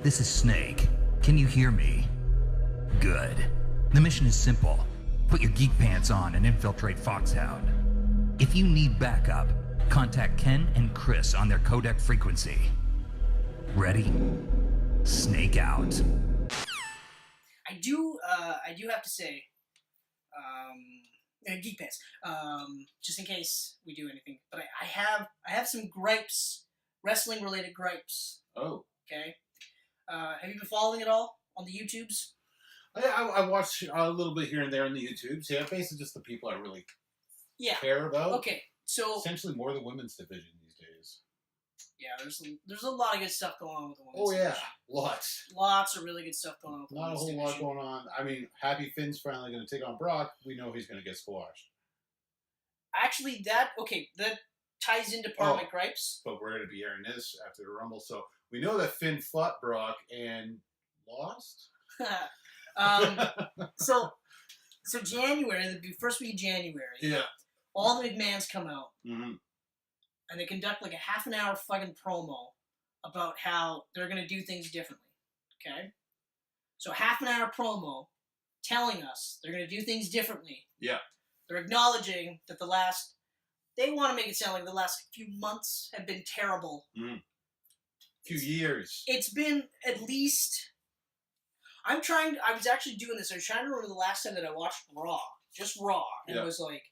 This is Snake. Can you hear me? Good. The mission is simple. Put your geek pants on and infiltrate Foxhound. If you need backup, contact Ken and Chris on their codec frequency. Ready? Snake out. I do have to say, Geek Pants, just in case we do anything, but I have some gripes, wrestling-related gripes. Oh. Okay. Have you been following it all on the YouTubes? I watch a little bit here and there on the YouTubes. Yeah, basically just the people I really care about. Okay, so essentially more the women's division these days. Yeah, there's a lot of good stuff going on with the women's division. Lots of really good stuff going on with the women's division. Not a whole lot going on. I mean, Happy Finn's finally going to take on Brock. We know he's going to get squashed. Actually, that ties into part of my gripes. But we're going to be airing this after the Rumble, so we know that Finn fought Brock and lost. So January, the first week of January, all the McMahons come out, and they conduct like a half an hour fucking promo about how they're going to do things differently, okay? So half an hour promo telling us they're going to do things differently. Yeah. They're acknowledging that they want to make it sound like the last few months have been terrible. Few years. It's been at least... I was actually doing this. I was trying to remember the last time that I watched Raw. Just Raw. And it was like,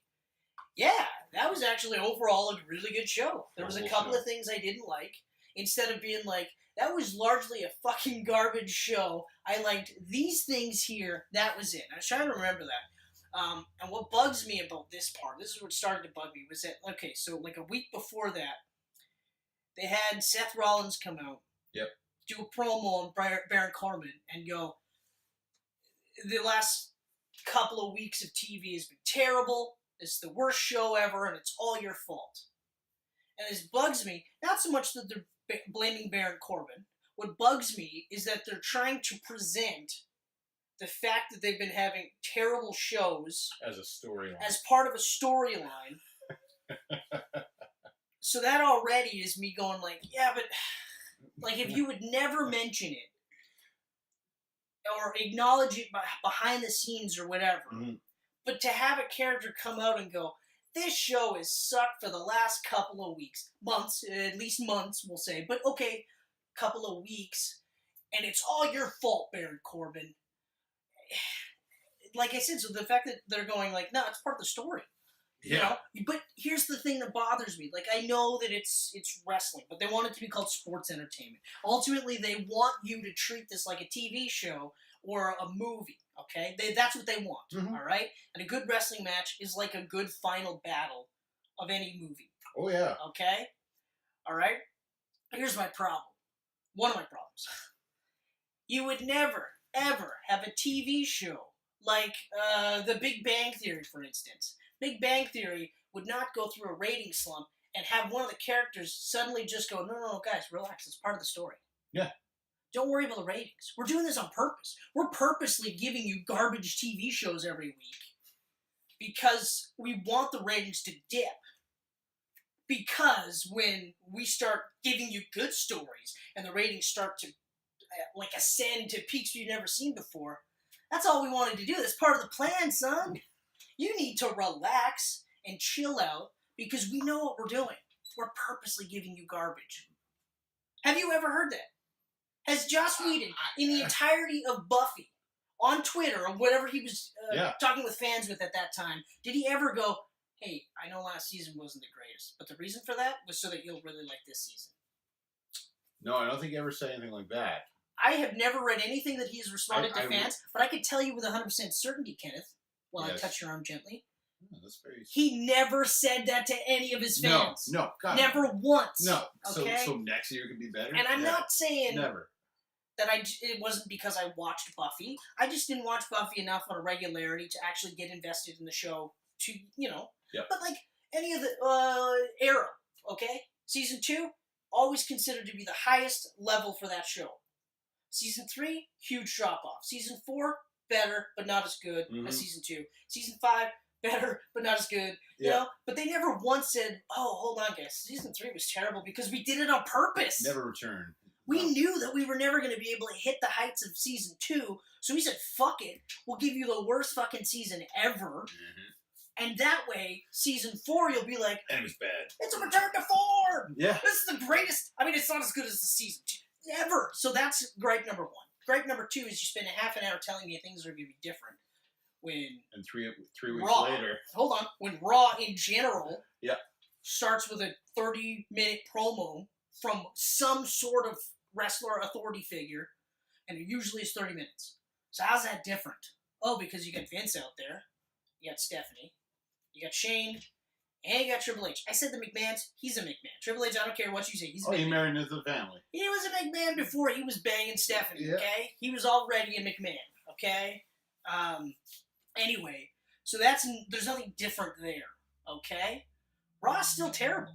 yeah, that was actually overall a really good show. There was a couple of things I didn't like. Instead of being like, that was largely a fucking garbage show. I liked these things here. That was it. I was trying to remember that. And what bugs me about this part, this is what started to bug me, was that, okay, so like a week before that, they had Seth Rollins come out. Yep. Do a promo on Baron Corbin and go, the last couple of weeks of TV has been terrible. It's the worst show ever, and it's all your fault. And this bugs me, not so much that they're blaming Baron Corbin. What bugs me is that they're trying to present the fact that they've been having terrible shows as a storyline, as part of a storyline. So that already is me going like, yeah, but like if you would never mention it or acknowledge it behind the scenes or whatever, but to have a character come out and go, this show has sucked for the last couple of weeks, months, at least months, we'll say, but okay, couple of weeks, and it's all your fault, Baron Corbin. Like I said, so the fact that they're going like, no, it's part of the story. Yeah. You know? But here's the thing that bothers me. Like, I know that it's wrestling, but they want it to be called sports entertainment. Ultimately, they want you to treat this like a TV show or a movie, okay? That's what they want, all right? And a good wrestling match is like a good final battle of any movie. Oh, yeah. Okay? All right? Here's my problem. One of my problems. You would never, ever have a TV show like The Big Bang Theory, for instance. Big Bang Theory would not go through a rating slump and have one of the characters suddenly just go, no, guys, relax. It's part of the story. Yeah. Don't worry about the ratings. We're doing this on purpose. We're purposely giving you garbage TV shows every week because we want the ratings to dip. Because when we start giving you good stories and the ratings start to ascend to peaks we've never seen before, that's all we wanted to do. That's part of the plan, son. You need to relax and chill out because we know what we're doing. We're purposely giving you garbage. Have you ever heard that? Has Joss Whedon, in the entirety of Buffy, on Twitter or whatever he was talking with fans with at that time, did he ever go, hey, I know last season wasn't the greatest, but the reason for that was so that you'll really like this season? No, I don't think he ever said anything like that. I have never read anything that he has responded to fans, but I could tell you with 100% certainty, Kenneth, while I touch your arm gently, that's very... he never said that to any of his fans. No, God, never once. No, okay? So next year could be better? And I'm not saying... Never. That it wasn't because I watched Buffy. I just didn't watch Buffy enough on a regularity to actually get invested in the show to, But like any of the Arrow, okay? Season 2, always considered to be the highest level for that show. Season 3, huge drop-off. Season 4, better, but not as good as Season 2. Season 5, better, but not as good. You know? But they never once said, oh, hold on, guys. Season 3 was terrible because we did it on purpose. Never returned. We knew that we were never going to be able to hit the heights of season 2, so we said, fuck it, we'll give you the worst fucking season ever. And that way, season 4, you'll be like, and it was bad. It's a return to form! Yeah. This is the greatest. I mean, it's not as good as the season 2 ever. So that's gripe number 1. Gripe number 2 is you spend a half an hour telling me things are going to be different. And three weeks Raw, later. Hold on. When Raw in general Yeah. starts with a 30-minute promo from some sort of wrestler authority figure, and it usually is 30 minutes. So how's that different? Oh, because you got Vince out there. You got Stephanie. You got Shane. And you got Triple H. I said the McMahons. He's a McMahon. Triple H, I don't care what you say. He's a McMahon. He married into the family. He was a McMahon before he was banging Stephanie, Yeah. okay? He was already a McMahon, okay? Anyway, so there's nothing different there, okay? Raw's still terrible.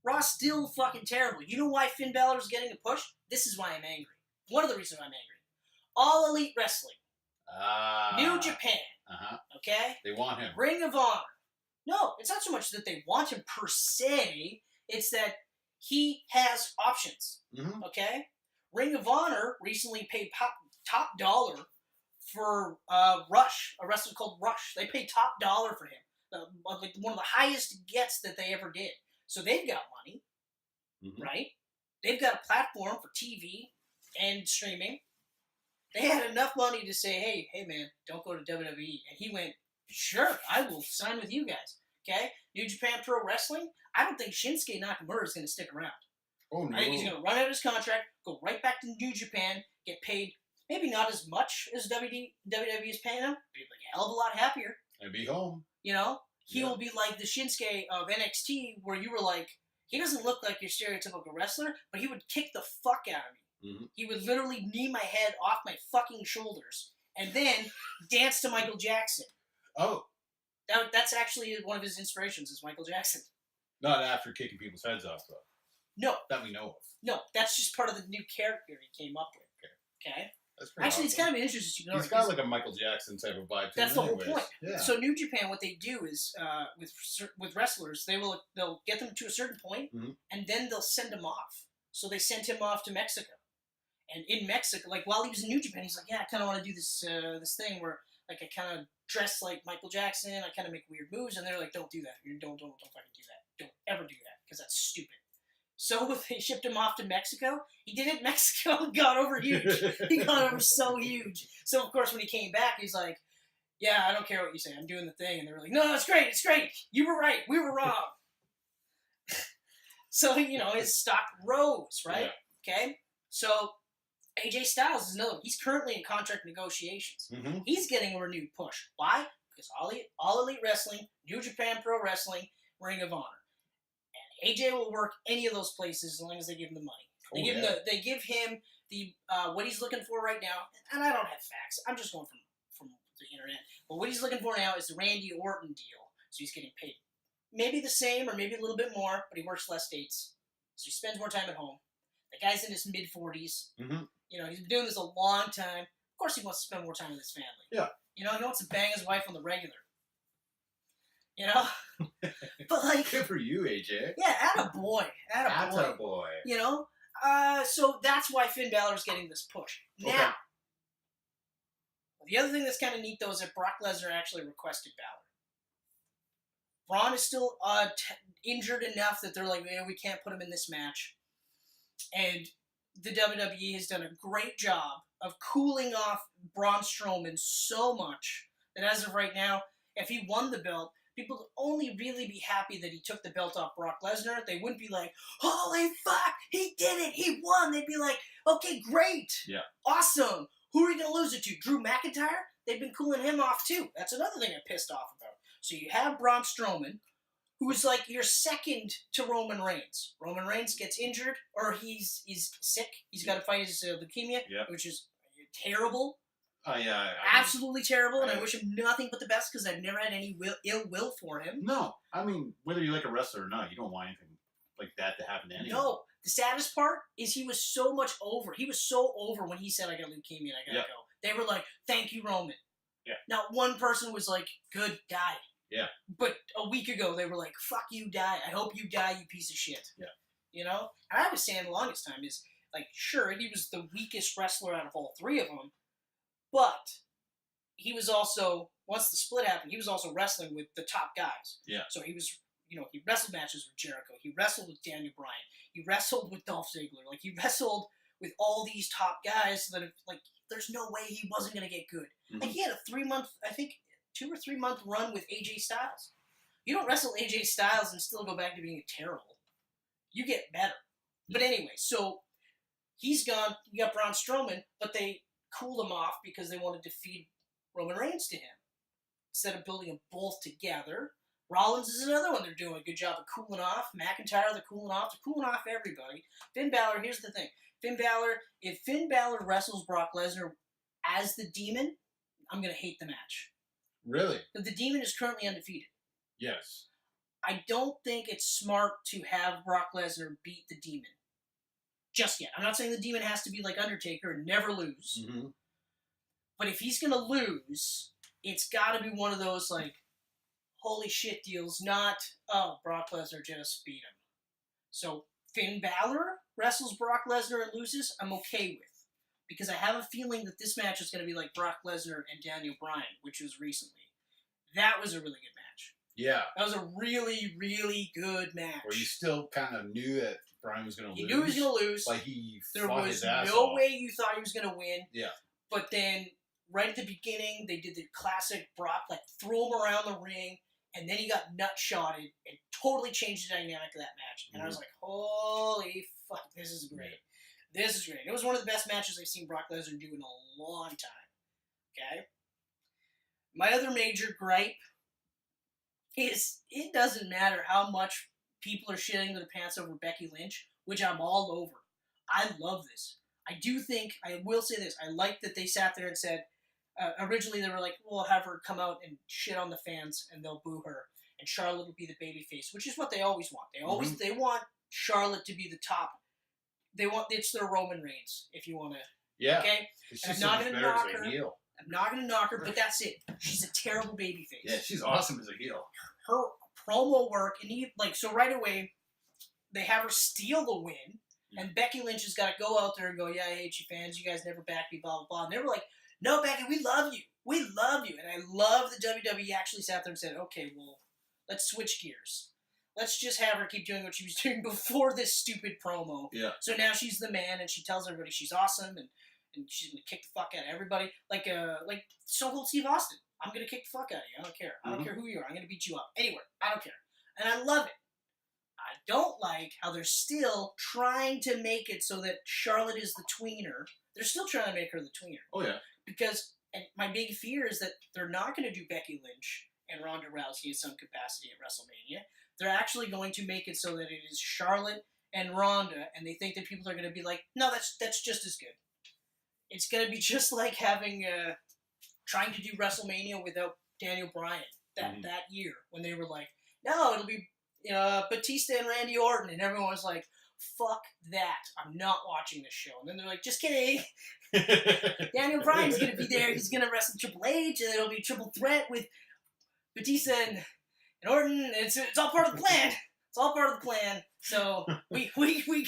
Raw's still fucking terrible. You know why Finn Balor's getting a push? This is why I'm angry. One of the reasons I'm angry. All Elite Wrestling. New Japan. Okay? They want him. Ring of Honor. No, it's not so much that they want him per se. It's that he has options. Okay? Ring of Honor recently paid top dollar for Rush, a wrestler called Rush. They paid top dollar for him. Like one of the highest gets that they ever did. So they've got money, right? They've got a platform for TV and streaming. They had enough money to say, hey man, don't go to WWE. And he went, sure, I will sign with you guys. Okay? New Japan Pro Wrestling, I don't think Shinsuke Nakamura is going to stick around. Oh, no. I think he's going to run out his contract, go right back to New Japan, get paid maybe not as much as WWE is paying him, but he'll be a hell of a lot happier. And be home. You know? He will be like the Shinsuke of NXT, where you were like, he doesn't look like your stereotypical wrestler, but he would kick the fuck out of me. He would literally knee my head off my fucking shoulders and then dance to Michael Jackson. Oh. That's actually one of his inspirations is Michael Jackson. Not after kicking people's heads off, though. No. That we know of. No, that's just part of the new character he came up with. Okay? That's pretty Actually, awesome. it's kind of interesting. He's got like a Michael Jackson type of vibe to That's him the whole point. Yeah. So New Japan, what they do is with wrestlers, they'll get them to a certain point, and then they'll send them off. So they sent him off to Mexico, and in Mexico, like while he was in New Japan, he's like, yeah, I kind of want to do this this thing where like I kind of dress like Michael Jackson, I kind of make weird moves, and they're like, don't do that, don't fucking do that, don't ever do that, because that's stupid. So they shipped him off to Mexico. He did it in Mexico and got over huge. He got over so huge. So, of course, when he came back, he's like, yeah, I don't care what you say. I'm doing the thing. And they were like, no, it's great. It's great. You were right. We were wrong. So, you know, his stock rose, right? Yeah. Okay? So, AJ Styles is another one. He's currently in contract negotiations. He's getting a renewed push. Why? Because All Elite Wrestling, New Japan Pro Wrestling, Ring of Honor. AJ will work any of those places as long as they give him the money. They give him the what he's looking for right now, and I don't have facts. I'm just going from the internet. But what he's looking for now is the Randy Orton deal. So he's getting paid maybe the same or maybe a little bit more, but he works less dates, so he spends more time at home. The guy's in his mid-40s. You know, he's been doing this a long time. Of course, he wants to spend more time with his family. Yeah. You know, he wants to bang his wife on the regular. You know? But like... Good for you, AJ. Yeah, attaboy. Attaboy. You know? So that's why Finn Balor's getting this push. Now, okay. The other thing that's kind of neat, though, is that Brock Lesnar actually requested Balor. Braun is still injured enough that they're like, we can't put him in this match. And the WWE has done a great job of cooling off Braun Strowman so much that as of right now, if he won the belt, people would only really be happy that he took the belt off Brock Lesnar. They wouldn't be like, holy fuck, he did it, he won. They'd be like, okay, great. Yeah. Awesome. Who are you going to lose it to? Drew McIntyre? They've been cooling him off too. That's another thing I'm pissed off about. So you have Braun Strowman, who is like your second to Roman Reigns. Roman Reigns gets injured, or he's sick. He's got to fight his leukemia, which is terrible. Absolutely terrible, and I wish him nothing but the best because I've never had any ill will for him. No, I mean, whether you like a wrestler or not, you don't want anything like that to happen to anyone. No, the saddest part is he was so much over. He was so over when he said, I got leukemia and I gotta go. They were like, thank you, Roman. Yeah. Not one person was like, good, die. Yeah. But a week ago, they were like, fuck you, die. I hope you die, you piece of shit. Yeah. You know? And I was saying the longest time is, Like, sure, he was the weakest wrestler out of all three of them, but he was also, once the split happened, he was also wrestling with the top guys. Yeah. So he was, he wrestled matches with Jericho. He wrestled with Daniel Bryan. He wrestled with Dolph Ziggler. Like, he wrestled with all these top guys that, there's no way he wasn't going to get good. Mm-hmm. Like, he had a 3-month, I think, 2 or 3 month run with AJ Styles. You don't wrestle AJ Styles and still go back to being terrible. You get better. But anyway, so he's gone. You got Braun Strowman, but they cooled him off because they wanted to feed Roman Reigns to him. Instead of building them both together, Rollins is another one they're doing a good job of cooling off. McIntyre, they're cooling off. They're cooling off everybody. Finn Balor, here's the thing. If Finn Balor wrestles Brock Lesnar as the Demon, I'm going to hate the match. Really? Because the Demon is currently undefeated. Yes. I don't think it's smart to have Brock Lesnar beat the Demon. Just yet. I'm not saying the Demon has to be like Undertaker and never lose. Mm-hmm. But if he's going to lose, it's got to be one of those, holy shit deals, not, Brock Lesnar just beat him. So, Finn Balor wrestles Brock Lesnar and loses, I'm okay with. Because I have a feeling that this match is going to be like Brock Lesnar and Daniel Bryan, which was recently. That was a really good match. Yeah. That was a really, really good match. Where you still kind of knew that Bryan was going to lose. You knew he was going to lose. Like, he there fought was his ass no off. way you thought he was going to win. Yeah. But then, right at the beginning, they did the classic Brock, threw him around the ring, and then he got nut-shotted and totally changed the dynamic of that match. And I was like, holy fuck, this is great. This is great. It was one of the best matches I've seen Brock Lesnar do in a long time. Okay? My other major gripe is it doesn't matter how much people are shitting their pants over Becky Lynch, which I'm all over. I love this. I do think, I will say this, I like that they sat there and said, originally they were like, we'll have her come out and shit on the fans and they'll boo her, and Charlotte will be the babyface, which is what they always want. They want Charlotte to be the top. It's their Roman Reigns, if you want to. Yeah. Okay? And I'm not going to knock her. I'm not going to knock her, but that's it. She's a terrible babyface. Yeah, she's awesome as a heel. Her promo work, and so right away, they have her steal the win, and Becky Lynch has got to go out there and go, yeah, I hate you fans, you guys never back me, blah, blah, blah. And they were like, no, Becky, we love you. We love you. And I love that WWE actually sat there and said, okay, well, let's switch gears. Let's just have her keep doing what she was doing before this stupid promo. Yeah. So now she's the man, and she tells everybody she's awesome, and she's going to kick the fuck out of everybody. Like Stone Cold Steve Austin. I'm going to kick the fuck out of you. I don't care. I don't care who you are. I'm going to beat you up. Anywhere. I don't care. And I love it. I don't like how they're still trying to make it so that Charlotte is the tweener. They're still trying to make her the tweener. Oh, yeah. Because my big fear is that they're not going to do Becky Lynch and Ronda Rousey in some capacity at WrestleMania. They're actually going to make it so that it is Charlotte and Ronda, and they think that people are going to be like, no, that's just as good. It's going to be just like having trying to do WrestleMania without Daniel Bryan that year when they were like, no, it'll be Batista and Randy Orton, and everyone was like, fuck that, I'm not watching this show. And then they're like, just kidding. Daniel Bryan's going to be there. He's going to wrestle Triple H, and it'll be a triple threat with Batista and Orton. It's all part of the plan. It's all part of the plan. So we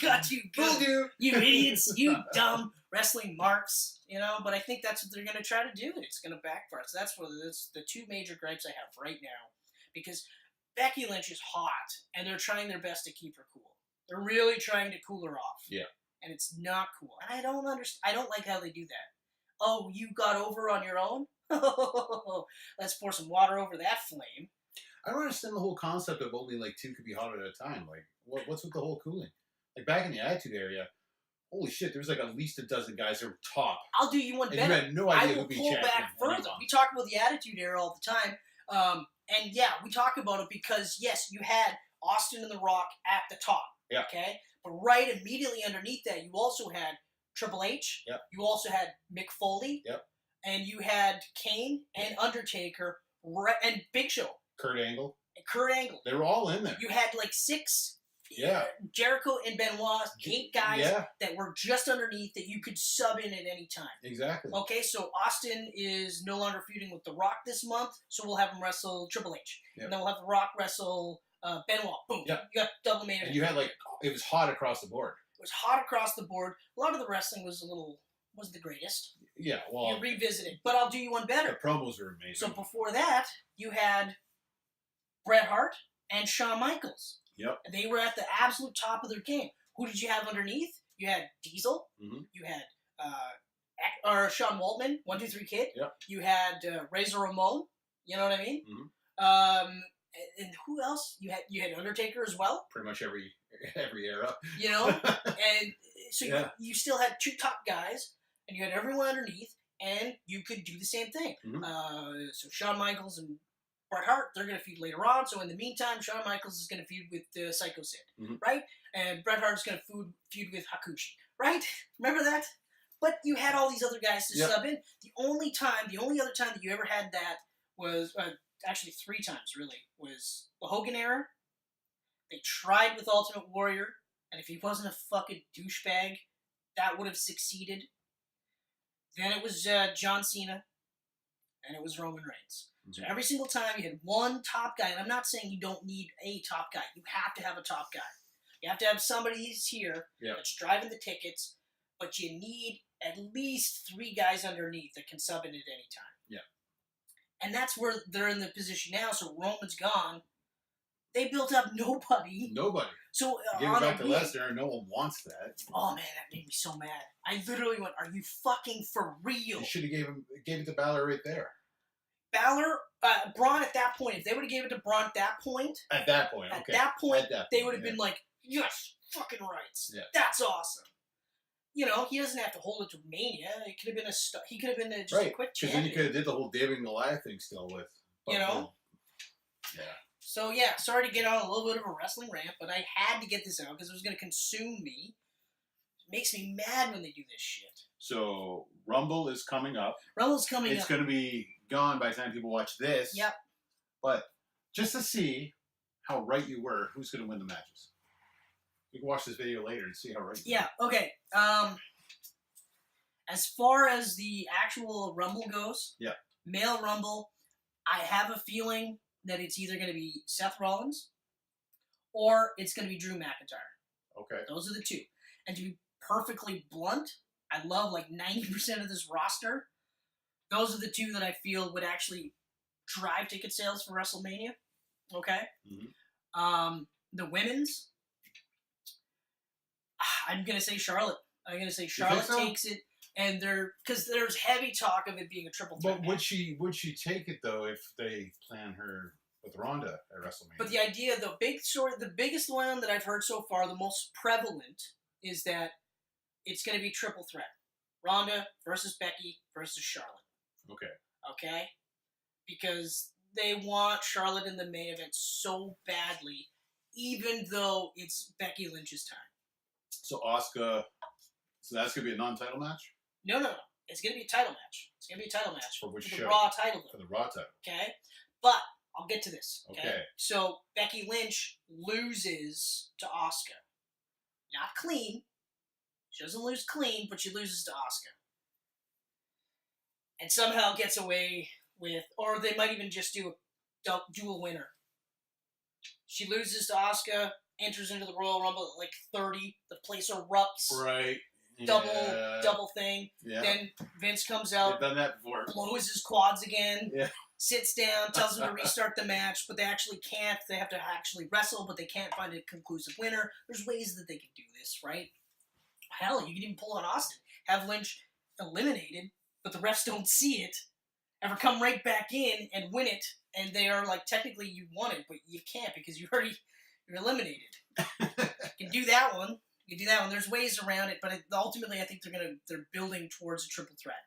got you good. You idiots. You dumb wrestling marks. But I think that's what they're going to try to do. It's going to backfire. So that's the two major gripes I have right now. Because Becky Lynch is hot, and they're trying their best to keep her cool. They're really trying to cool her off. Yeah. And it's not cool. And I don't understand. I don't like how they do that. Oh, you got over on your own? Let's pour some water over that flame. I don't understand the whole concept of only two could be hot at a time. What's with the whole cooling? Back in the Attitude Era, holy shit, there was at least a dozen guys that were top. I'll do you one better. You had no idea who would be champion. I will pull back further. We talk about the Attitude Era all the time. And yeah, we talk about it because, yes, you had Austin and The Rock at the top. Yeah. Okay? But right immediately underneath that, you also had Triple H. Yep. You also had Mick Foley. Yep. And you had Kane and Undertaker and Big Show. Kurt Angle. They were all in there. You had 6. Yeah. Jericho and Benoit, 8 guys that were just underneath that you could sub in at any time. Exactly. Okay, so Austin is no longer feuding with The Rock this month, so we'll have him wrestle Triple H. Yep. And then we'll have The Rock wrestle Benoit. Boom. Yep. You got double main event. And you had it was hot across the board. It was hot across the board. A lot of the wrestling wasn't the greatest. Yeah, well, You revisit it, but I'll do you one better. the promos were amazing. So before that, you had Bret Hart and Shawn Michaels. Yep. They were at the absolute top of their game. Who did you have underneath? You had Diesel. Mm-hmm. You had Sean Waltman, 1-2-3 Kid. Yep. You had Razor Ramon. You know what I mean? Mm-hmm. And who else? You had Undertaker as well. Pretty much every era. You know, and so you still had two top guys, and you had everyone underneath, and you could do the same thing. Mm-hmm. So Shawn Michaels and Bret Hart, they're going to feud later on. So in the meantime, Shawn Michaels is going to feud with Psycho Sid, mm-hmm. right? And Bret Hart is going to feud with Hakushi, right? Remember that? But you had all these other guys to sub in. The only other time that you ever had that was, actually 3 times really, was the Hogan era. They tried with Ultimate Warrior, and if he wasn't a fucking douchebag, that would have succeeded. Then it was John Cena, and it was Roman Reigns. So every single time you had one top guy, and I'm not saying you don't need a top guy. You have to have a top guy. You have to have somebody who's here that's driving the tickets, but you need at least 3 guys underneath that can sub in at any time. Yeah. And that's where they're in the position now. So Roman's gone. They built up nobody. Nobody. So Give it back to Lesnar, and no one wants that. Oh man, that made me so mad. I literally went, "Are you fucking for real?" You should have gave it to Balor right there. Balor, Braun at that point. If they would have gave it to Braun at that point, they would have been like, "Yes, fucking rights. Yeah. That's awesome." You know, he doesn't have to hold it to Mania. It could have been he could have been just a quick champion. Because then you could have did the whole David and Goliath thing still with. You know. Yeah. So yeah, sorry to get on a little bit of a wrestling rant, but I had to get this out because it was going to consume me. It makes me mad when they do this shit. So Rumble is coming up. It's going to be gone by the time people watch this. Yep. But just to see how right you were, who's going to win the matches? You can watch this video later and see how right you were. Okay. As far as the actual Rumble goes, male Rumble, I have a feeling that it's either going to be Seth Rollins or it's going to be Drew McIntyre. Okay. Those are the 2. And to be perfectly blunt, I love like 90% of this roster. Those are the 2 that I feel would actually drive ticket sales for WrestleMania. Okay? Mm-hmm. The women's, I'm going to say Charlotte. Charlotte takes it. And because there's heavy talk of it being a triple threat. But would she take it though if they plan her with Ronda at WrestleMania? But the idea, the biggest one that I've heard so far, the most prevalent, is that it's going to be triple threat: Ronda versus Becky versus Charlotte. Okay. Because they want Charlotte in the main event so badly, even though it's Becky Lynch's time. So Asuka. So that's going to be a non-title match? No. It's going to be a title match. For which show? The Raw title. For the Raw title. Okay? But I'll get to this. Okay. So Becky Lynch loses to Asuka. Not clean. She doesn't lose clean, but she loses to Asuka. And somehow gets away with, or they might even just do a dual winner. She loses to Asuka, enters into the Royal Rumble at like 30. The place erupts. Right. Double thing. Yeah. Then Vince comes out. They've done that before. Blows his quads again. Yeah. Sits down, tells them to restart the match, but they actually can't. They have to actually wrestle, but they can't find a conclusive winner. There's ways that they can do this, right? Hell, you can even pull on Austin. Have Lynch eliminated, but the refs don't see it, ever come right back in and win it, and they are like, technically you won it, but you can't because you're eliminated. You can do that one. There's ways around it, but ultimately I think they're building towards a triple threat.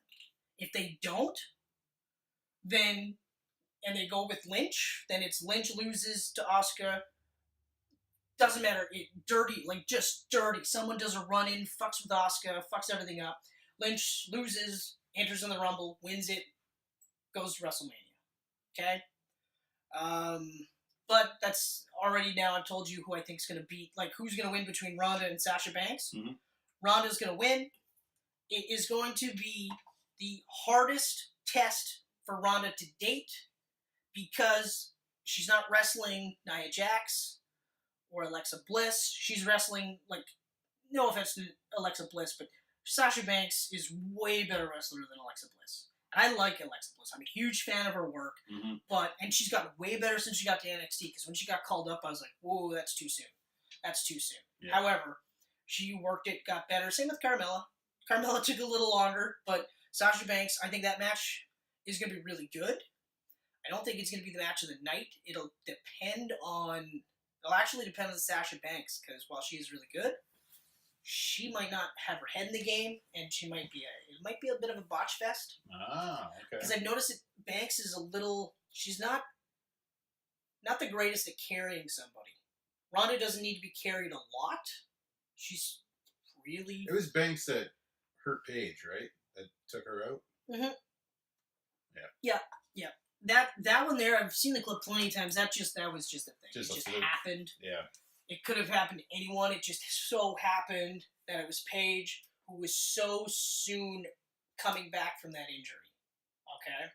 If they don't, then, and they go with Lynch, then it's Lynch loses to Asuka. Doesn't matter. Just dirty. Someone does a run-in, fucks with Asuka, fucks everything up. Lynch loses, enters in the Rumble, wins it, goes to WrestleMania. Okay? But that's already now I've told you who I think is going to beat, like who's going to win between Ronda and Sasha Banks. Mm-hmm. Ronda's going to win. It is going to be the hardest test for Ronda to date because she's not wrestling Nia Jax or Alexa Bliss. She's wrestling like no offense to Alexa Bliss, but Sasha Banks is way better wrestler than Alexa Bliss. And I like Alexa Bliss. I'm a huge fan of her work, and she's gotten way better since she got to NXT, because when she got called up, I was like, whoa, that's too soon. That's too soon. Yeah. However, she worked it, got better. Same with Carmella. Carmella took a little longer, but Sasha Banks, I think that match is going to be really good. I don't think it's going to be the match of the night. It'll actually depend on Sasha Banks, because while she is really good, she might not have her head in the game, and it might be a bit of a botch fest. Ah, okay. Because I've noticed that Banks is she's not the greatest at carrying somebody. Ronda doesn't need to be carried a lot. She's really... It was Banks that hurt Paige, right? That took her out? Mm-hmm. Yeah. Yeah. That one there, I've seen the clip plenty of times. That was just a thing. It just happened. Yeah. It could have happened to anyone. It just so happened that it was Paige, who was so soon coming back from that injury. Okay?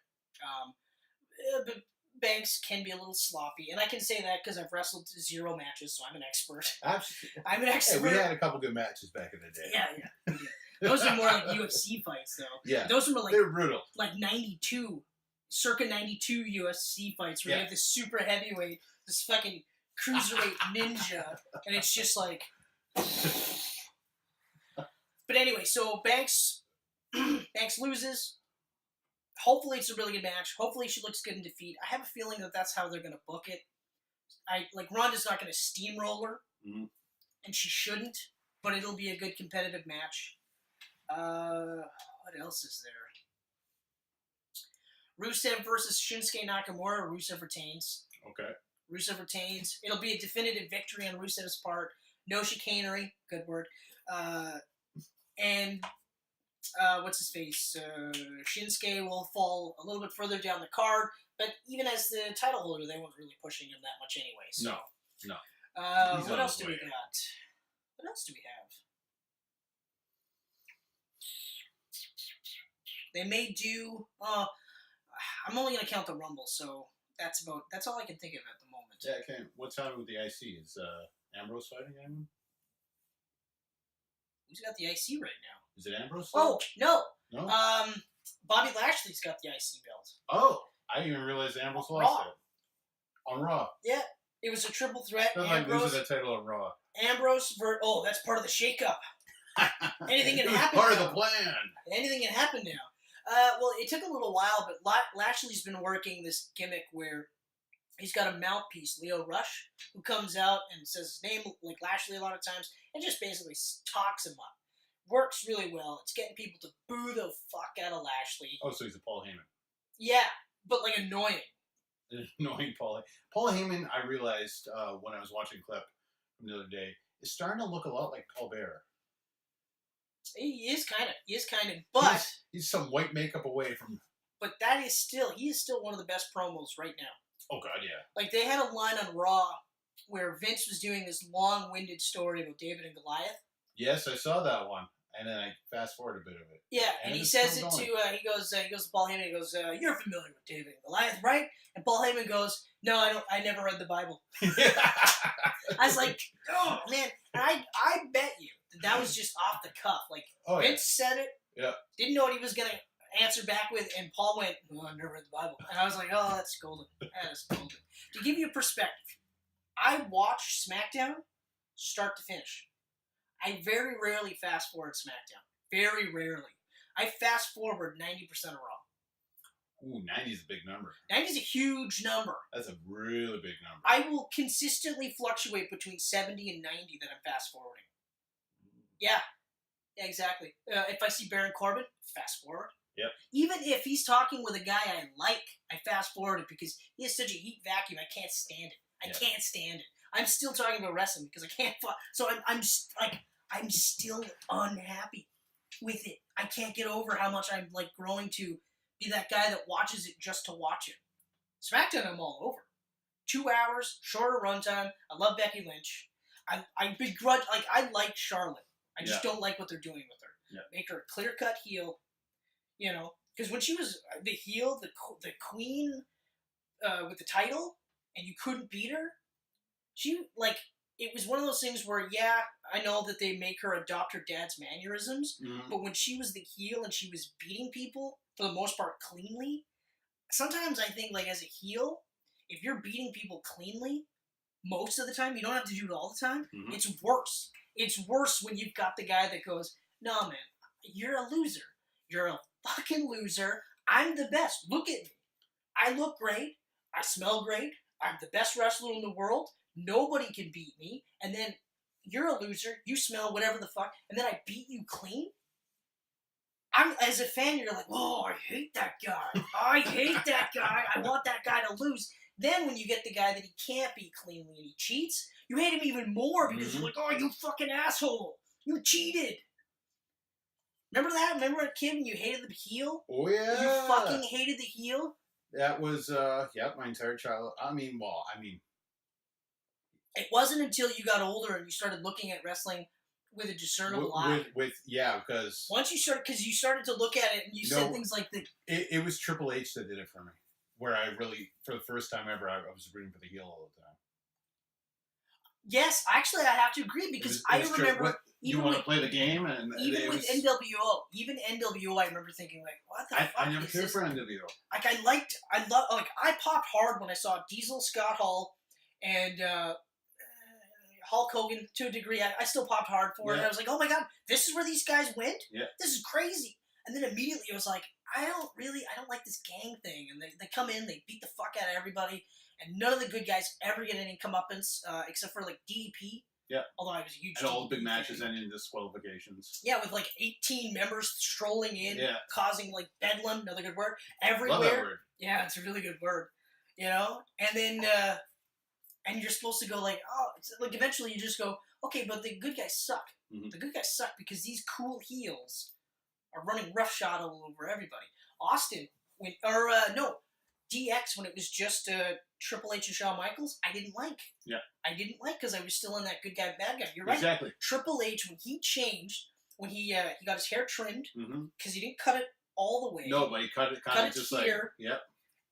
But Banks can be a little sloppy, and I can say that because I've wrestled 0 matches, so I'm an expert. Absolutely. I'm an expert. Hey, we had a couple good matches back in the day. Yeah, we did. Those are more like UFC fights, though. Yeah. Those were like... They're brutal. Like 92, circa 92 UFC fights, where you have this super heavyweight, this fucking cruiserweight ninja, and it's just like... But anyway, so Banks loses. Hopefully it's a really good match. Hopefully she looks good in defeat. I have a feeling that that's how they're going to book it. Ronda's not going to steamroll her, and she shouldn't, but it'll be a good competitive match. What else is there? Rusev versus Shinsuke Nakamura. Rusev retains. Okay. Rusev retains. It'll be a definitive victory on Rusev's part. No chicanery. Good word. And what's his face? Shinsuke will fall a little bit further down the card, but even as the title holder, they weren't really pushing him that much anyway. So. No. What else do we got? What else do we have? They may do... I'm only going to count the Rumble, so that's all I can think of at the moment. Yeah, okay. What's happening with the IC? Is Ambrose fighting anyone? Who's got the IC right now? Is it Ambrose? Oh, no. No? Bobby Lashley's got the IC belt. Oh, I didn't even realize Ambrose lost it. On Raw. Yeah, it was a triple threat. That's like losing the title on Raw. Ambrose that's part of the shakeup. Anything can happen. Part of the plan. Anything can happen now. Well, it took a little while, but Lashley's been working this gimmick where he's got a mouthpiece, Leo Rush, who comes out and says his name like Lashley a lot of times and just basically talks him up. Works really well. It's getting people to boo the fuck out of Lashley. Oh, so he's a Paul Heyman. Yeah, but like annoying. Annoying Paul. Paul Heyman, I realized when I was watching a clip from the other day, is starting to look a lot like Paul Bearer. He is kind of, but he's some white makeup away from. But he is still one of the best promos right now. Oh God, yeah. Like they had a line on Raw where Vince was doing this long-winded story about David and Goliath. Yes, I saw that one, and then I fast forward a bit of it. Yeah, and he says it to he goes to Paul Heyman. He goes, "You're familiar with David and Goliath, right?" And Paul Heyman goes, "No, I don't. I never read the Bible." I was like, "Oh man!" And I bet you that was just off the cuff. Like Vince said it. Yeah. Didn't know what he was gonna answer back with, and Paul went, "Oh, I never read the Bible." And I was like, "Oh, that's golden. That is golden." To give you perspective, I watch SmackDown start to finish. I very rarely fast forward SmackDown. Very rarely. I fast forward 90% of Raw. Ooh, 90 is a big number. 90 is a huge number. That's a really big number. I will consistently fluctuate between 70 and 90 that I'm fast forwarding. Yeah, exactly. If I see Baron Corbin, fast forward. Yep. Even if he's talking with a guy I like, I fast forward it because he has such a heat vacuum. I can't stand it. I can't stand it. I'm still talking about wrestling because I can't. So I'm still unhappy with it. I can't get over how much I'm like growing to be that guy that watches it just to watch it. SmackDown, I'm all over. 2 hours, shorter runtime. I love Becky Lynch. I begrudge I like Charlotte. I just don't like what they're doing with her. Yeah. Make her a clear-cut heel. You know, because when she was the heel, the queen with the title, and you couldn't beat her, it was one of those things where, I know that they make her adopt her dad's mannerisms, Mhm. but when she was the heel and she was beating people, for the most part, cleanly, sometimes I think, like, as a heel, if you're beating people cleanly, most of the time, you don't have to do it all the time, Mhm. it's worse. It's worse when you've got the guy that goes, "No, man, you're a loser. You're a fucking loser. I'm the best. Look at me. I look great. I smell great. I'm the best wrestler in the world. Nobody can beat me. And then you're a loser. You smell whatever the fuck. And then I beat you clean." As a fan, you're like, "Oh, I hate that guy. I hate that guy. I want that guy to lose." Then when you get the guy that he can't beat cleanly and he cheats, you hate him even more because you're like, "Oh, you fucking asshole. You cheated." Remember that? Remember a kid when you hated the heel? Oh yeah. You fucking hated the heel? That was my entire childhood. It wasn't until you got older and you started looking at wrestling with a discernible eye. Because Once you started, because you started to look at it and you said things like it was Triple H that did it for me, where I really, for the first time ever, I was rooting for the heel all the time. Yes, actually, I have to agree because I remember. You want to play the game, and even with NWO, I remember thinking like, "What the fuck?" I never cared for NWO. Like I popped hard when I saw Diesel, Scott Hall, and Hulk Hogan to a degree. I still popped hard for it. And I was like, "Oh my god, this is where these guys went? Yeah. This is crazy." And then immediately I was like, I don't like this gang thing. And they come in, they beat the fuck out of everybody, and none of the good guys ever get any comeuppance except for like DDP. Yeah. Although I was a huge And all the big DDP matches fan. ending in disqualifications. Yeah, with like 18 members strolling in, causing like bedlam, another good word, everywhere. Love that word. Yeah, it's a really good word. You know? And then, and you're supposed to go like, oh, it's like eventually you just go, okay, but the good guys suck. Mm-hmm. The good guys suck because these cool heels are running roughshod all over everybody. Austin, DX, when it was just Triple H and Shawn Michaels, I didn't like. Yeah. I didn't like because I was still in that good guy, bad guy. You're right. Exactly. Triple H, when he changed, when he got his hair trimmed, Mm-hmm. because he didn't cut it all the way. No, but he cut it kind of just here. like, yep.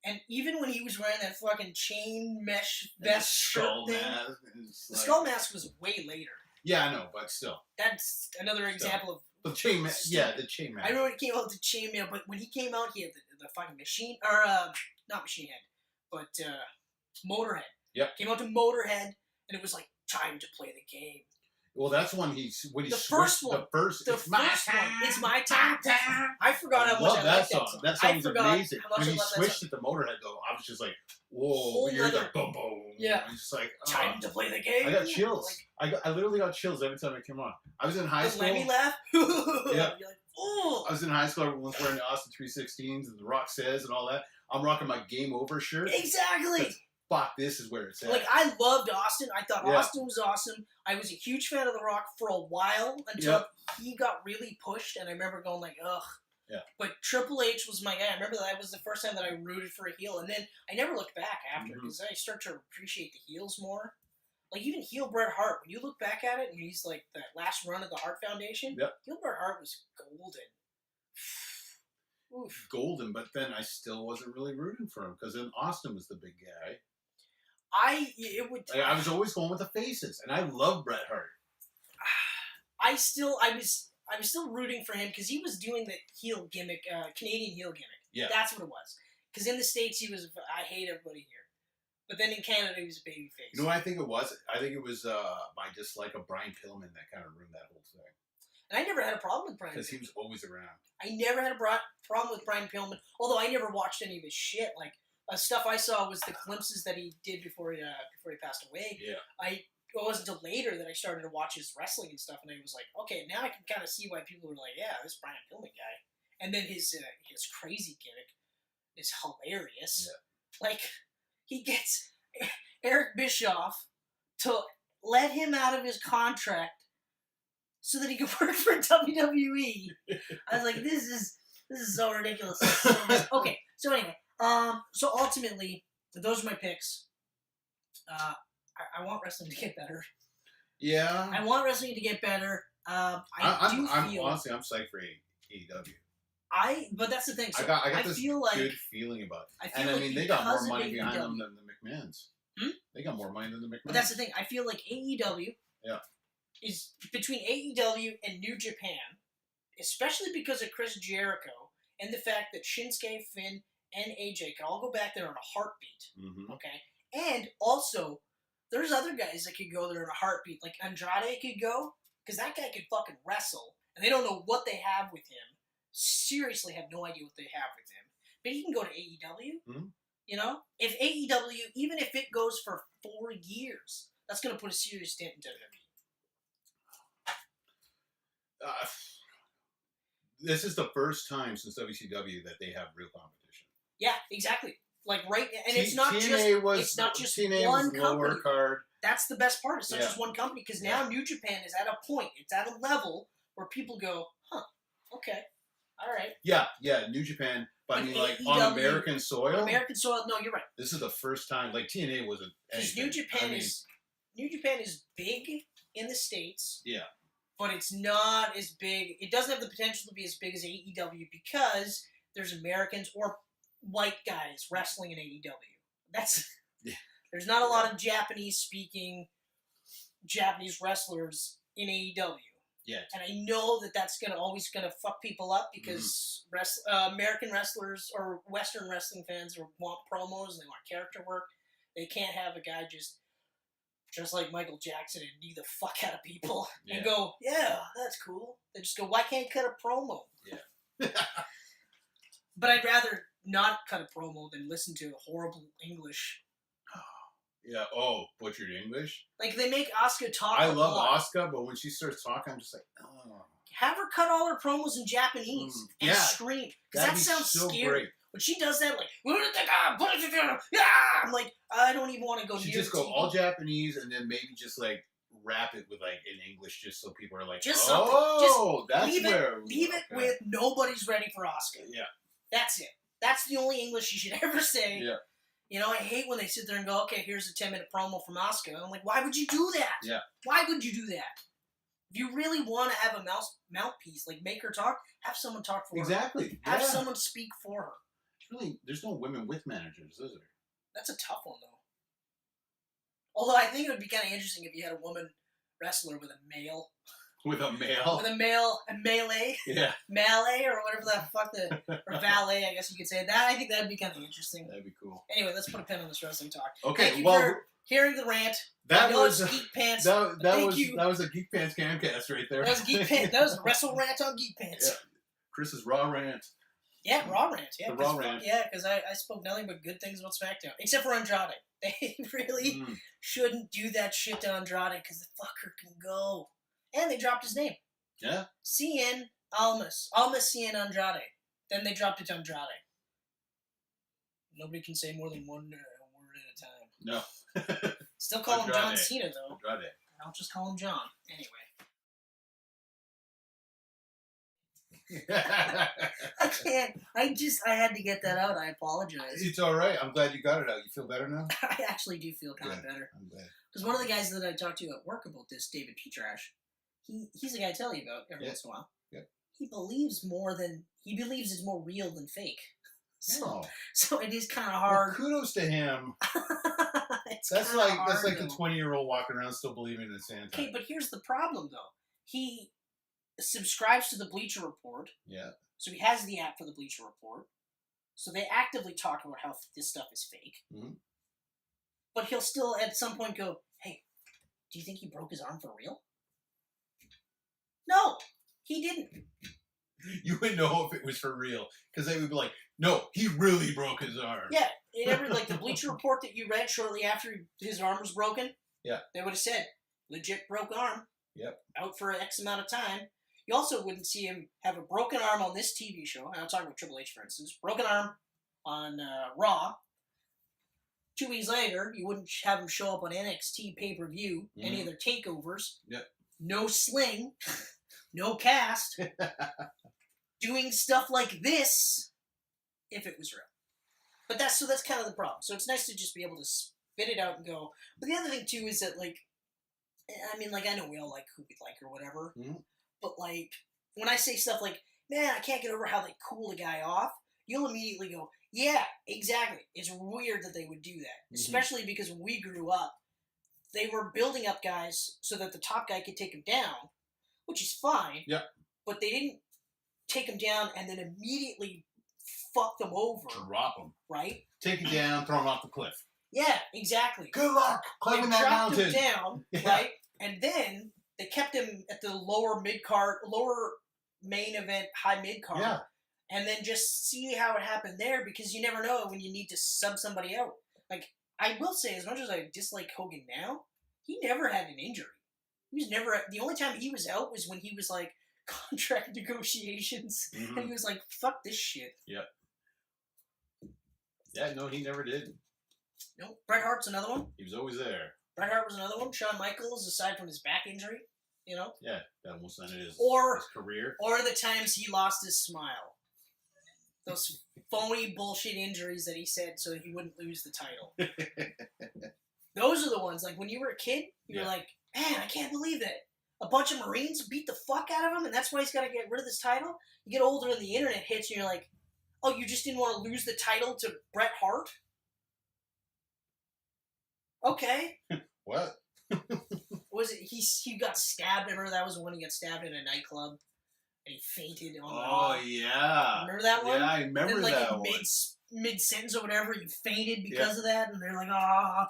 And even when he was wearing that fucking chain mesh vest shirt thing, the skull mask was way later. Yeah, I know, but still. That's another example of the chain mask. Yeah, the chain mask. I remember when he came out with the chain mail, but when he came out, he had the fucking machine, or not machine head, but Motorhead. Yep. Came out to Motorhead, and it was like, time to play the game. Well, that's when he the first one. It's my time. It's my time. I forgot how much I liked that song. That song's amazing. When he switched it to Motorhead, though, I was just like, whoa, you're the boom boom. Yeah. I'm just like, time to play the game. I got chills. I literally got chills every time it came on. I was in high school. The Lemmy laugh. Yeah. You're like, oh. I was in high school. Everyone's wearing the Austin 316s and the Rock Says and all that. I'm rocking my Game Over shirt. Exactly. Fuck, this is where it's at. Like, I loved Austin. I thought Austin was awesome. I was a huge fan of The Rock for a while until he got really pushed, and I remember going like, ugh. Yeah. But Triple H was my guy. I remember that was the first time that I rooted for a heel, and then I never looked back after because I start to appreciate the heels more. Like, even heel Bret Hart, when you look back at it, and he's like that last run of the Hart Foundation, heel Bret Hart was golden. Oof. Golden, but then I still wasn't really rooting for him because then Austin was the big guy. I was always going with the faces, and I love Bret Hart. I was still rooting for him because he was doing the heel gimmick, Canadian heel gimmick. Yeah, that's what it was. Because in the States, he was, I hate everybody here, but then in Canada, he was a baby face. You know what I think it was? I think it was my dislike of Brian Pillman that kind of ruined that whole thing. And I never had a problem with Brian Pillman. Because he was always around. I never had a problem with Brian Pillman, although I never watched any of his shit. Like, stuff I saw was the glimpses that he did before he passed away. Yeah. It wasn't until later that I started to watch his wrestling and stuff, and I was like, okay, now I can kind of see why people were like, yeah, this Brian Pillman guy. And then his crazy gimmick is hilarious. Yeah. Like, he gets Eric Bischoff to let him out of his contract so that he could work for WWE. I was like, this is so ridiculous. Okay, so anyway, so ultimately, those are my picks. I want wrestling to get better. Yeah. I want wrestling to get better. I'm honestly, I'm psyched for AEW. But that's the thing. So I got this feel like, good feeling about it. I mean, they got more money behind them than the McMahons. Hmm? They got more money than the McMahons. But that's the thing. I feel like AEW is between AEW and New Japan, especially because of Chris Jericho and the fact that Shinsuke, Finn, and AJ can all go back there in a heartbeat. Mm-hmm. Okay? And also, there's other guys that could go there in a heartbeat. Like Andrade could go, because that guy could fucking wrestle, and they don't know what they have with him. Seriously have no idea what they have with him. But he can go to AEW. Mm-hmm. You know? If AEW, even if it goes for 4 years, that's going to put a serious dent in WWE. This is the first time since WCW that they have real competition. Yeah, exactly. Like and it's not just TNA one was lower company. card. That's the best part. It's not just one company, because now New Japan is at a point. It's at a level where people go, huh, okay, all right. Yeah, New Japan. But I mean, like AEW, on American soil. American soil. No, you're right. This is the first time. Like TNA wasn't. Because New Japan is big in the States. Yeah. But it's not as big. It doesn't have the potential to be as big as AEW because there's Americans or white guys wrestling in AEW. There's not a lot of Japanese-speaking Japanese wrestlers in AEW. Yeah. And I know that that's always gonna fuck people up because American wrestlers or Western wrestling fans want promos, they want character work. They can't have a guy just like Michael Jackson and knee the fuck out of people and go, yeah, that's cool. They just go, why can't you cut a promo? Yeah. But I'd rather not cut a promo than listen to horrible English. Yeah. Oh, butchered English. Like they make Asuka talk. I love Asuka, but when she starts talking, I'm just like, oh. Have her cut all her promos in Japanese and scream, because that sounds so scary. Great. When she does that, like, I'm like, I don't even want to go near. She just go all Japanese and then maybe just like wrap it with like in English, just so people are like, just oh, that's leave where. Leave it with nobody's ready for Asuka. Yeah, that's it. That's the only English you should ever say. Yeah. You know, I hate when they sit there and go, okay, here's a 10-minute promo from Asuka. I'm like, why would you do that? Yeah. Why would you do that? If you really want to have a mouthpiece, like make her talk, have someone talk for her. Exactly. Have someone speak for her. Really, there's no women with managers, is there? That's a tough one, though. Although I think it would be kind of interesting if you had a woman wrestler with a male. With a male? With a melee? Yeah. Melee, or whatever the fuck or valet, I guess you could say. That, I think that would be kind of interesting. That'd be cool. Anyway, let's put a pin on this wrestling talk. Okay, Thank you for hearing the rant. That was Geek Pants. That was a Geek Pants Camcast right there. That was Geek Pants. That was a Wrestle Rant on Geek Pants. Yeah. Chris's Raw Rant. Yeah, Raw Rant. Yeah, the Raw Rant. Yeah, because I spoke nothing but good things about SmackDown. Except for Andrade. They really shouldn't do that shit to Andrade because the fucker can go. And they dropped his name. Yeah. CN Almas. Almas CN Andrade. Then they dropped it to Andrade. Nobody can say more than one word at a time. No. Still call him John Cena, though. Andrade. I'll just call him John. Anyway. I can't. I had to get that out. I apologize. It's all right. I'm glad you got it out. You feel better now? I actually do feel kind of better. I'm glad. Because one of the guys that I talked to at work about this, David Petrash, he's the guy I tell you about every once in a while. Yeah. He believes it's more real than fake. So it is kind of hard. Well, kudos to him. That's like the 20-year-old walking around still believing in Santa. Okay, but here's the problem though. He subscribes to the Bleacher Report. Yeah. So he has the app for the Bleacher Report. So they actively talk about how this stuff is fake. Mm-hmm. But he'll still at some point go, hey, do you think he broke his arm for real? No, he didn't. You would know if it was for real. Because they would be like, no, he really broke his arm. Yeah. Like the Bleacher Report that you read shortly after his arm was broken. Yeah. They would have said, legit broke arm. Yep. Out for X amount of time. You also wouldn't see him have a broken arm on this TV show. And I'm talking about Triple H, for instance. Broken arm on Raw. 2 weeks later, you wouldn't have him show up on NXT pay-per-view, any of their takeovers. Yep. No sling. No cast. Doing stuff like this, if it was real. But that's kind of the problem. So it's nice to just be able to spit it out and go. But the other thing, too, is that, like, I mean, like, I know we all like who we like or whatever. Mm-hmm. But, like, when I say stuff like, man, I can't get over how they cool a guy off, you'll immediately go, yeah, exactly. It's weird that they would do that. Mm-hmm. Especially because when we grew up, they were building up guys so that the top guy could take him down, which is fine. Yep. But they didn't take him down and then immediately fuck them over. Drop him. Right? Take it down, throw him off the cliff. Yeah, exactly. Good luck climbing that dropped mountain. him down, right? And then they kept him at the lower main event, high mid card. Yeah. And then just see how it happened there, because you never know when you need to sub somebody out. Like, I will say, as much as I dislike Hogan now, he never had an injury. He was never... The only time he was out was when he was, like, contract negotiations. Mm-hmm. And he was like, fuck this shit. Yep. Yeah, no, he never did. No, Bret Hart's another one. He was always there. Bret Hart was another one. Shawn Michaels, aside from his back injury, you know? Yeah, that almost ended his career. Or the times he lost his smile. Those phony bullshit injuries that he said so he wouldn't lose the title. Those are the ones, like, when you were a kid, you were like, man, I can't believe that. A bunch of Marines beat the fuck out of him, and that's why he's got to get rid of this title? You get older and the internet hits, and you're like, oh, you just didn't want to lose the title to Bret Hart? Okay. What? Was it, he got stabbed, remember that was when he got stabbed in a nightclub? And he fainted on Oh, yeah. Remember that one? Yeah, I remember and then, that one. Mid-sentence or whatever, he fainted because of that, and they're like, ah.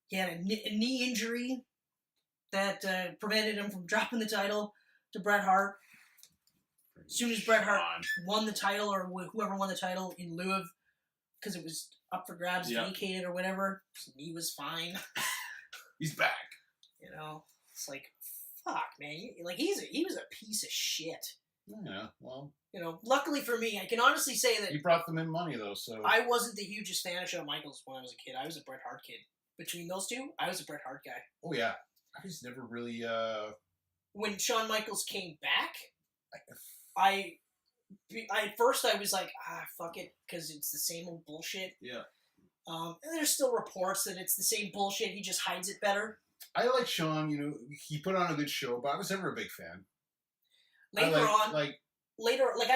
He had a knee injury that prevented him from dropping the title to Bret Hart. As soon as Bret Hart won the title, or whoever won the title in lieu of, because it was up for grabs, vacated or whatever, his knee was fine. He's back. You know, it's like, fuck, man. He was a piece of shit. Yeah, well. You know, luckily for me, I can honestly say that... He brought them in money, though, so... I wasn't the hugest fan of Shawn Michaels when I was a kid. I was a Bret Hart kid. Between those two, I was a Bret Hart guy. Oh, yeah. I just never really, When Shawn Michaels came back, at first I was like, fuck it, because it's the same old bullshit. Yeah. And there's still reports that it's the same bullshit, he just hides it better. I like Shawn, you know, he put on a good show, but I was never a big fan. Later, I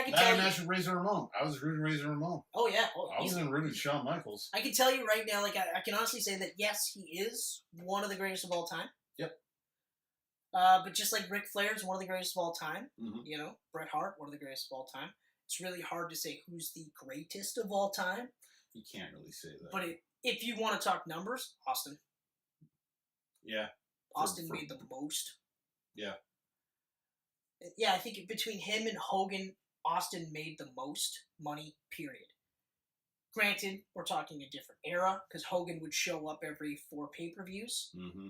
can tell you... match with Razor Ramon. I was rooting Razor Ramon. Oh, yeah. I wasn't rooting Shawn Michaels. I can tell you right now, like, I can honestly say that, yes, he is one of the greatest of all time. Yep. But just like Ric Flair is one of the greatest of all time, you know, Bret Hart, one of the greatest of all time, it's really hard to say who's the greatest of all time. You can't really say that. But if you want to talk numbers, Austin. Yeah. Austin made the most. Yeah. Yeah, I think between him and Hogan, Austin made the most money, period. Granted, we're talking a different era, because Hogan would show up every 4 pay-per-views. Mm-hmm.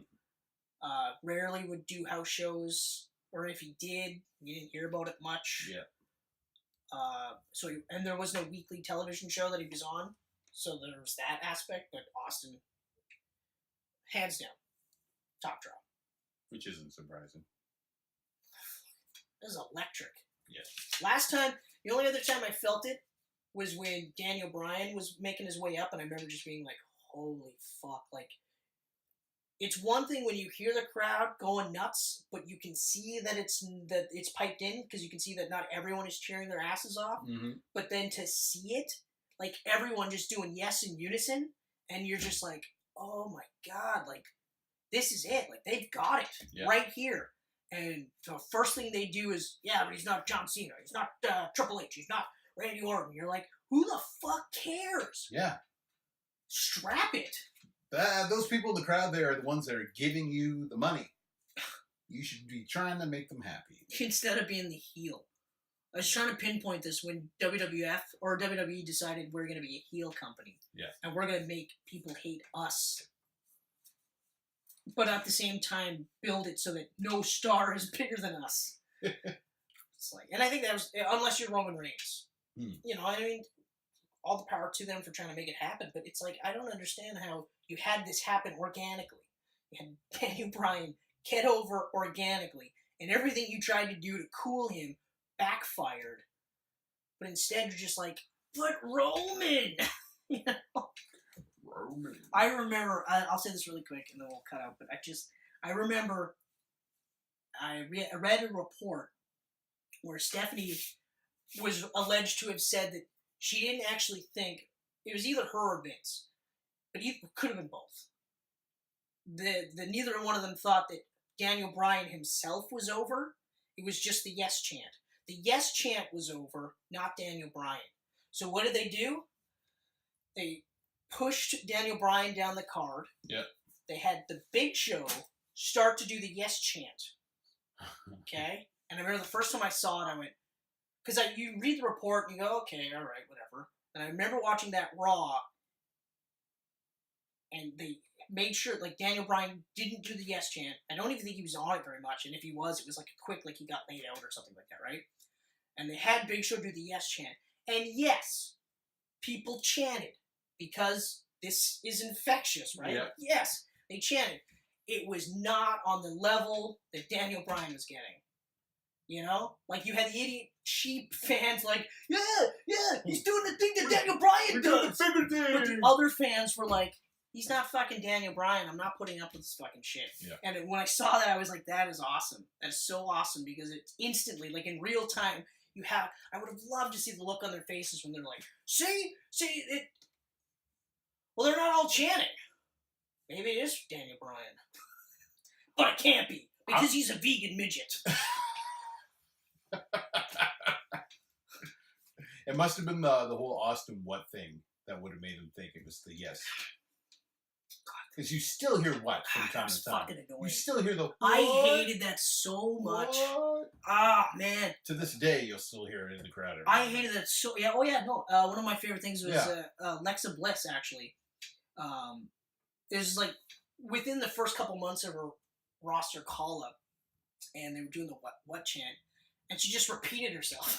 Rarely would do house shows, or if he did, you didn't hear about it much. Yeah. And there was no weekly television show that he was on, so there was that aspect, but Austin, hands down, top draw. Which isn't surprising. It was electric. Yeah. Last time, the only other time I felt it was when Daniel Bryan was making his way up, and I remember just being like, holy fuck, like, it's one thing when you hear the crowd going nuts, but you can see that it's piped in, because you can see that not everyone is cheering their asses off, but then to see it, like, everyone just doing yes in unison, and you're just like, oh my god, like, this is it, like, they've got it right here. And the first thing they do is, yeah, but he's not John Cena. He's not Triple H. He's not Randy Orton. You're like, who the fuck cares? Yeah. Strap it. Those people in the crowd there are the ones that are giving you the money. You should be trying to make them happy. Instead of being the heel. I was trying to pinpoint this when WWF or WWE decided we're going to be a heel company. Yeah. And we're going to make people hate us. But at the same time, build it so that no star is bigger than us. It's like, and I think that was, unless you're Roman Reigns. You know, I mean, all the power to them for trying to make it happen, but it's like, I don't understand how you had this happen organically. You had Daniel Bryan get over organically, and everything you tried to do to cool him backfired. But instead, you're just like, but Roman! You know? Roman. I remember, I'll say this really quick and then we'll cut out, but I remember I read a report where Stephanie was alleged to have said that she didn't actually think, it was either her or Vince, but it could have been both. neither one of them thought that Daniel Bryan himself was over. It was just the yes chant. The yes chant was over, not Daniel Bryan. So what did they do? They pushed Daniel Bryan down the card. Yep. They had the Big Show start to do the yes chant. Okay? And I remember the first time I saw it, I went, because you read the report and you go, okay, all right, whatever. And I remember watching that Raw, and they made sure, like, Daniel Bryan didn't do the yes chant. I don't even think he was on it very much, and if he was, it was like a quick, like he got laid out or something like that, right? And they had Big Show do the yes chant. And yes, people chanted, because this is infectious, right? Yeah. Yes, they chanted. It was not on the level that Daniel Bryan was getting. You know? Like, you had the idiot cheap fans like, yeah, he's doing the thing that Daniel Bryan does. But the other fans were like, he's not fucking Daniel Bryan. I'm not putting up with this fucking shit. Yeah. And when I saw that, I was like, that is awesome. That is so awesome, because it's instantly, like, in real time, I would have loved to see the look on their faces when they're like, see, it. Well, they're not all chanting. Maybe it is Daniel Bryan. But it can't be, because he's a vegan midget. It must have been the whole Austin what thing that would have made him think it was the yes. Because you still hear what from time to time. Fucking annoying. You still hear the what? I hated that so much. What? Man. To this day, you'll still hear it in the crowd. I hated that so. Yeah. Oh yeah. No. One of my favorite things was Alexa Bliss. Actually, it was like within the first couple months of her roster call up, and they were doing the what chant, and she just repeated herself.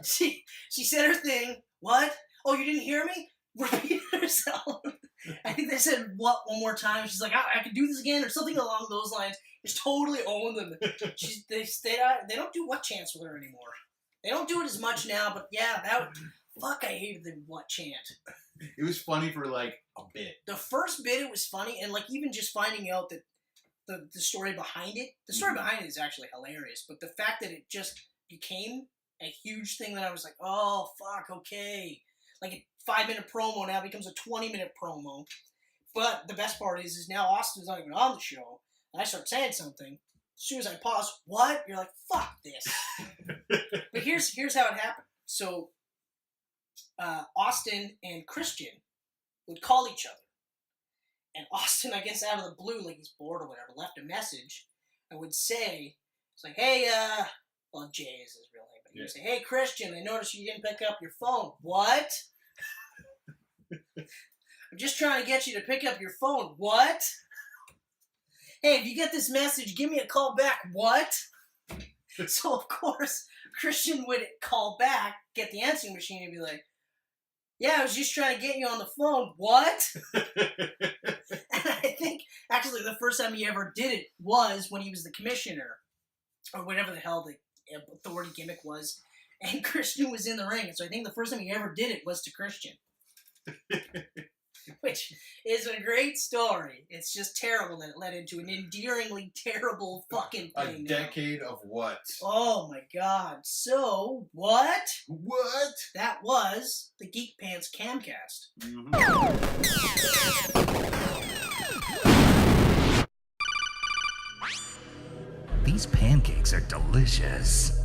she said her thing. What? Oh, you didn't hear me? Repeated herself. I think they said what one more time. She's like, I can do this again, or something along those lines. Just totally own them. They don't do what chants with her anymore. They don't do it as much now, but yeah, fuck, I hated the what chant. It was funny for like a bit. The first bit, it was funny, and like even just finding out that the story behind it, the story behind it is actually hilarious, but the fact that it just became a huge thing that I was like, oh, fuck, okay. Like a 5-minute promo now becomes a 20-minute promo. But the best part is now Austin's not even on the show, and I start saying something. As soon as I pause, what? You're like, fuck this. But here's how it happened. So Austin and Christian would call each other. And Austin, I guess out of the blue, like he's bored or whatever, left a message and would say, it's like, hey, well, Jay is his real name, but he would say, hey, Christian, I noticed you didn't pick up your phone. What? I'm just trying to get you to pick up your phone. What? Hey, if you get this message, give me a call back. What? So, of course, Christian would call back, get the answering machine, and be like, yeah, I was just trying to get you on the phone. What? And I think, actually, the first time he ever did it was when he was the commissioner, or whatever the hell the authority gimmick was, and Christian was in the ring. So I think the first time he ever did it was to Christian. Which is a great story. It's just terrible that it led into an endearingly terrible fucking thing. A decade of what? Oh my god. So, what? What? That was the Geek Pants Camcast. Mm-hmm. These pancakes are delicious.